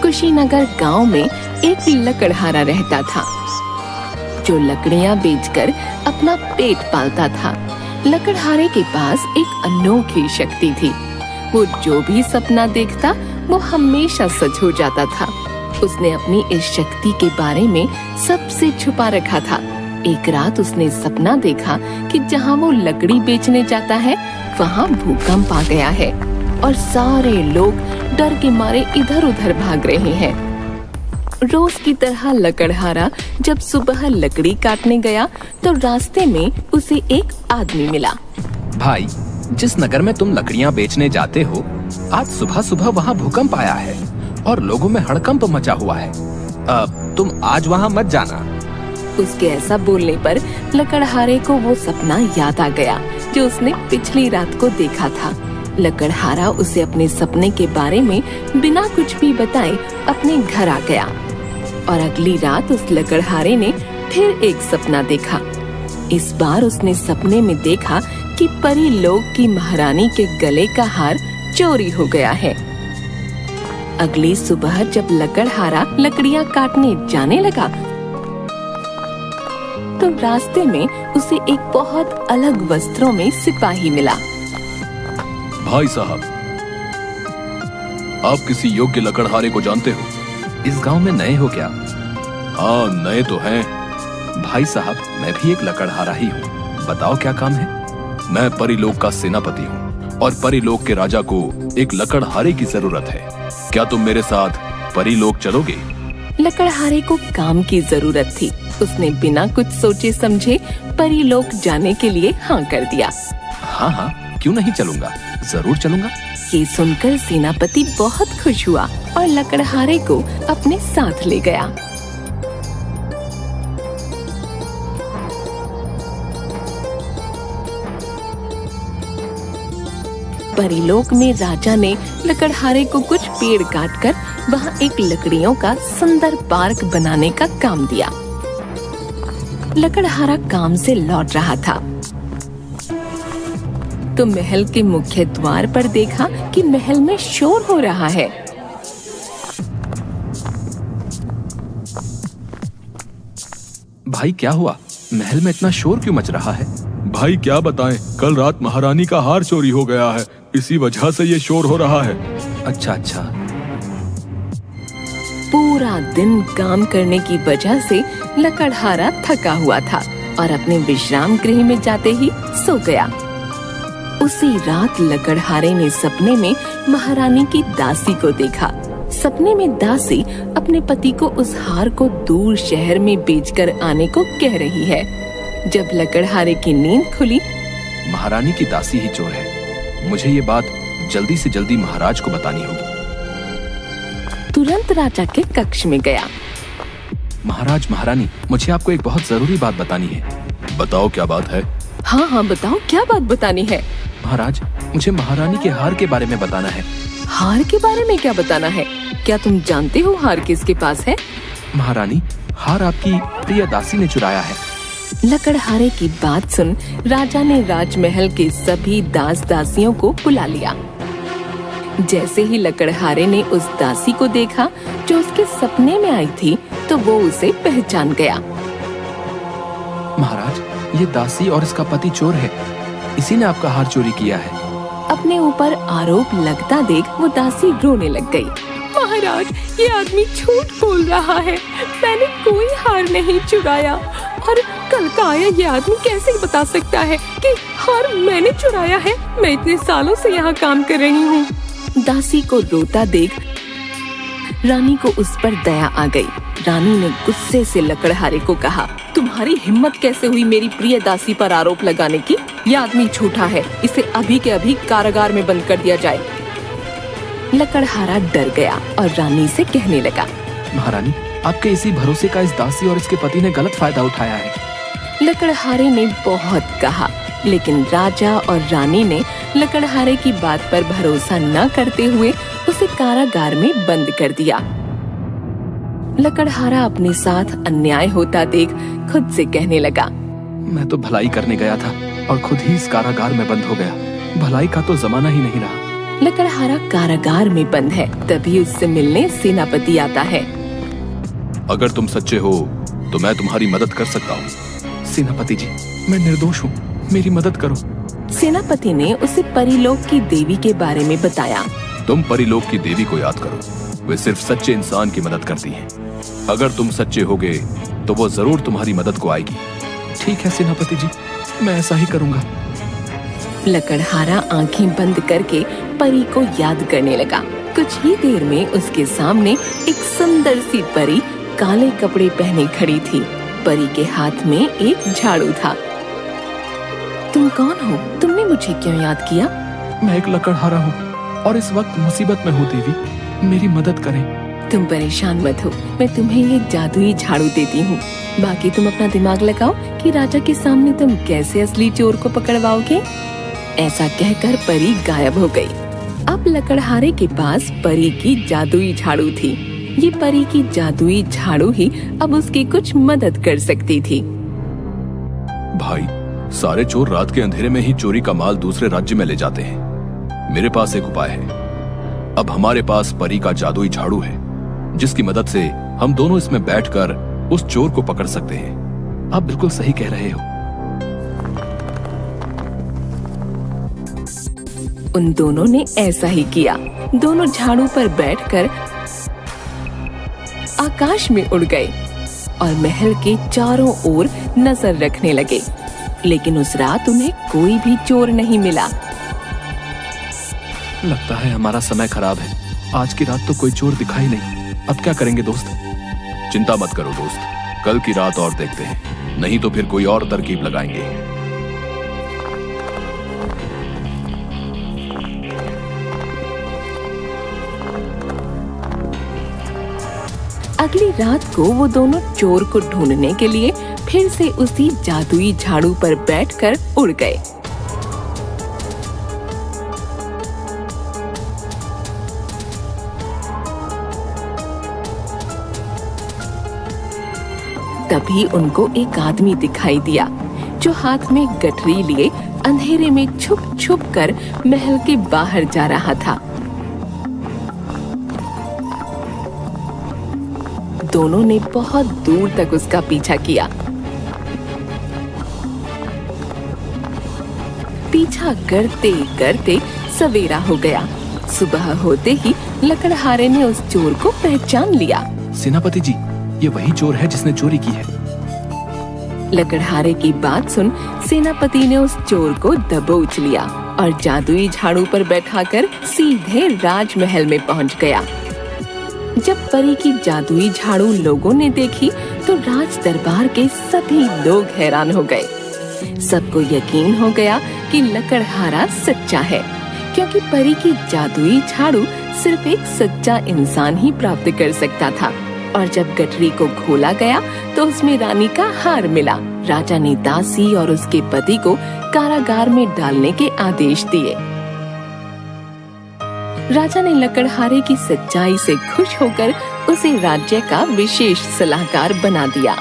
कुशीनगर गांव में एक लकड़हारा रहता था जो लकड़ियां बेचकर अपना पेट पालता था। लकड़हारे के पास एक अनोखी शक्ति थी। वो जो भी सपना देखता वो हमेशा सच हो जाता था। उसने अपनी इस शक्ति के बारे में सबसे छुपा रखा था। एक रात उसने सपना देखा कि जहाँ वो लकड़ी बेचने जाता है वहाँ भूकंप आ गया है और सारे लोग डर के मारे इधर उधर भाग रहे हैं। रोज की तरह लकड़हारा जब सुबह लकड़ी काटने गया तो रास्ते में उसे एक आदमी मिला। भाई, जिस नगर में तुम लकड़ियाँ बेचने जाते हो, आज सुबह सुबह वहाँ भूकंप आया है और लोगों में हड़कंप मचा हुआ है। तुम आज वहाँ मत जाना। उसके ऐसा बोलने पर लकड़हारे को वो सपना याद आ गया जो उसने पिछली रात को देखा था। लकड़हारा उसे अपने सपने के बारे में बिना कुछ भी बताए अपने घर आ गया और अगली रात उस लकड़हारे ने फिर एक सपना देखा। इस बार उसने सपने में देखा कि परी लोग की महारानी के गले का हार चोरी हो गया है। अगली सुबह जब लकड़हारा लकड़ियां काटने जाने लगा तो रास्ते में उसे एक बहुत अलग वस्त्रों में सिपाही मिला। भाई साहब, आप किसी योग्य लकड़हारे को जानते हो? इस गांव में नए हो क्या? हाँ, नए तो हैं। भाई साहब, मैं भी एक लकड़हारा ही हूँ। बताओ क्या काम है? मैं परीलोक का सेनापति हूँ और परीलोक के राजा को एक लकड़हारे की जरूरत है। क्या तुम मेरे साथ परीलोक चलोगे? लकड़हारे को काम की जरूरत थी। उसने बिना कुछ सोचे समझे परीलोक जाने के लिए हाँ कर दिया। हाँ हाँ, क्यों नहीं चलूंगा, जरूर चलूंगा। ये सुनकर सेनापति बहुत खुश हुआ और लकड़हारे को अपने साथ ले गया। परीलोक में राजा ने लकड़हारे को कुछ पेड़ काटकर वहाँ एक लकड़ियों का सुंदर पार्क बनाने का काम दिया। लकड़हारा काम से लौट रहा था तो महल के मुख्य द्वार पर देखा कि महल में शोर हो रहा है। भाई, क्या हुआ? महल में इतना शोर क्यों मच रहा है? भाई क्या बताएं, कल रात महारानी का हार चोरी हो गया है, इसी वजह से ये शोर हो रहा है। अच्छा। पूरा दिन काम करने की वजह से लकड़हारा थका हुआ था और अपने विश्राम गृह में जाते ही सो गया। उसी रात लकड़हारे ने सपने में महारानी की दासी को देखा। सपने में दासी अपने पति को उस हार को दूर शहर में बेचकर आने को कह रही है। जब लकड़हारे की नींद खुली, महारानी की दासी ही चोर है। मुझे ये बात जल्दी से जल्दी महाराज को बतानी होगी। तुरंत राजा के कक्ष में गया। महाराज, महारानी, मुझे आपको एक बहुत जरूरी बात बतानी है। बताओ क्या बात है? हाँ, बताओ क्या बात बतानी है? महाराज, मुझे महारानी के हार के बारे में बताना है। हार के बारे में क्या बताना है? क्या तुम जानते हो हार किसके पास है? महारानी, हार आपकी प्रिय दासी ने चुराया है। लकड़हारे की बात सुन राजा ने राजमहल के सभी दास दासियों को बुला लिया। जैसे ही लकड़हारे ने उस दासी को देखा जो उसके सपने में आई थी तो वो उसे पहचान गया। महाराज, ये दासी और इसका पति चोर है। इसी ने आपका हार चोरी किया है। अपने ऊपर आरोप लगता देख वो दासी रोने लग गई। महाराज, ये आदमी झूठ बोल रहा है। मैंने कोई हार नहीं चुराया और कल का आया ये आदमी कैसे बता सकता है कि हार मैंने चुराया है? मैं इतने सालों से यहाँ काम कर रही हूँ। दासी को रोता देख रानी को उस पर दया आ गई। रानी ने गुस्से से लकड़हारे को कहा, तुम्हारी हिम्मत कैसे हुई मेरी प्रिय दासी पर आरोप लगाने की? यह आदमी झूठा है, इसे अभी के अभी कारागार में बंद कर दिया जाए। लकड़हारा डर गया और रानी से कहने लगा, महारानी, आपके इसी भरोसे का इस दासी और इसके पति ने गलत फायदा उठाया है। लकड़हारे ने बहुत कहा, लेकिन राजा और रानी ने लकड़हारे की बात पर भरोसा न करते हुए उसे कारागार में बंद कर दिया। लकड़हारा अपने साथ अन्याय होता देख खुद से कहने लगा, मैं तो भलाई करने गया था और खुद ही इस कारागार में बंद हो गया। भलाई का तो जमाना ही नहीं रहा। लकड़हारा कारागार में बंद है। तभी उससे मिलने सेनापति आता है। अगर तुम सच्चे हो तो मैं तुम्हारी मदद कर सकता हूँ। सेनापति जी, मैं निर्दोष हूँ, मेरी मदद करो। सेनापति ने उसे परीलोक की देवी के बारे में बताया। तुम परीलोक की देवी को याद करो, वे सिर्फ सच्चे इंसान की मदद करती हैं। अगर तुम सच्चे होगे तो वो जरूर तुम्हारी मदद को आएगी। ठीक है सेनापति जी, मैं ऐसा ही करूँगा। लकड़हारा आंखें बंद करके परी को याद करने लगा। कुछ ही देर में उसके सामने एक सुंदर सी परी काले कपड़े पहने खड़ी थी। परी के हाथ में एक झाड़ू था। तुम कौन हो? तुमने मुझे क्यों याद किया? मैं एक लकड़हारा हूँ और इस वक्त मुसीबत में हूँ देवी, मेरी मदद करें। तुम परेशान मत हो, मैं तुम्हें ये जादुई झाड़ू देती हूँ। बाकी तुम अपना दिमाग लगाओ कि राजा के सामने तुम कैसे असली चोर को पकड़वाओगे। ऐसा कहकर परी गायब हो गई। अब लकड़हारे के पास परी की जादुई झाड़ू थी। ये परी की जादुई झाड़ू ही अब उसकी कुछ मदद कर सकती थी। भाई, सारे चोर रात के अंधेरे में ही चोरी का माल दूसरे राज्य में ले जाते हैं। मेरे पास एक उपाय है। अब हमारे पास परी का जादुई झाड़ू है, जिसकी मदद से हम दोनों इसमें बैठकर उस चोर को पकड़ सकते हैं। आप बिल्कुल सही कह रहे हो। उन दोनों ने ऐसा ही किया। दोनों झाड़ू पर बैठकर आकाश में उड़ गए और महल के चारों ओर नजर रखने लगे। लेकिन उस रात उन्हें कोई भी चोर नहीं मिला। लगता है हमारा समय खराब है। आज की रात तो कोई चोर दिखाई नहीं। अब क्या करेंगे दोस्त? चिंता मत करो दोस्त, कल की रात और देखते हैं, नहीं तो फिर कोई और तरकीब लगाएंगे। अगली रात को वो दोनों चोर को ढूंढने के लिए फिर से उसी जादुई झाड़ू पर बैठकर उड़ गए। तभी उनको एक आदमी दिखाई दिया, जो हाथ में गठरी लिए अंधेरे में छुप छुप कर महल के बाहर जा रहा था। दोनों ने बहुत दूर तक उसका पीछा किया। पीछा करते करते सवेरा हो गया। सुबह होते ही लकड़हारे ने उस चोर को पहचान लिया। सेनापति जी, ये वही चोर है जिसने चोरी की है। लकड़हारे की बात सुन सेनापति ने उस चोर को दबोच लिया और जादुई झाड़ू पर बैठाकर सीधे राजमहल में पहुंच गया। जब परी की जादुई झाड़ू लोगों ने देखी तो राज दरबार के सभी लोग हैरान हो गए। सबको यकीन हो गया कि लकड़हारा सच्चा है, क्योंकि परी की जादुई झाड़ू सिर्फ एक सच्चा इंसान ही प्राप्त कर सकता था। और जब गठरी को खोला गया तो उसमें रानी का हार मिला। राजा ने दासी और उसके पति को कारागार में डालने के आदेश दिए। राजा ने लकड़हारे की सच्चाई से खुश होकर उसे राज्य का विशेष सलाहकार बना दिया।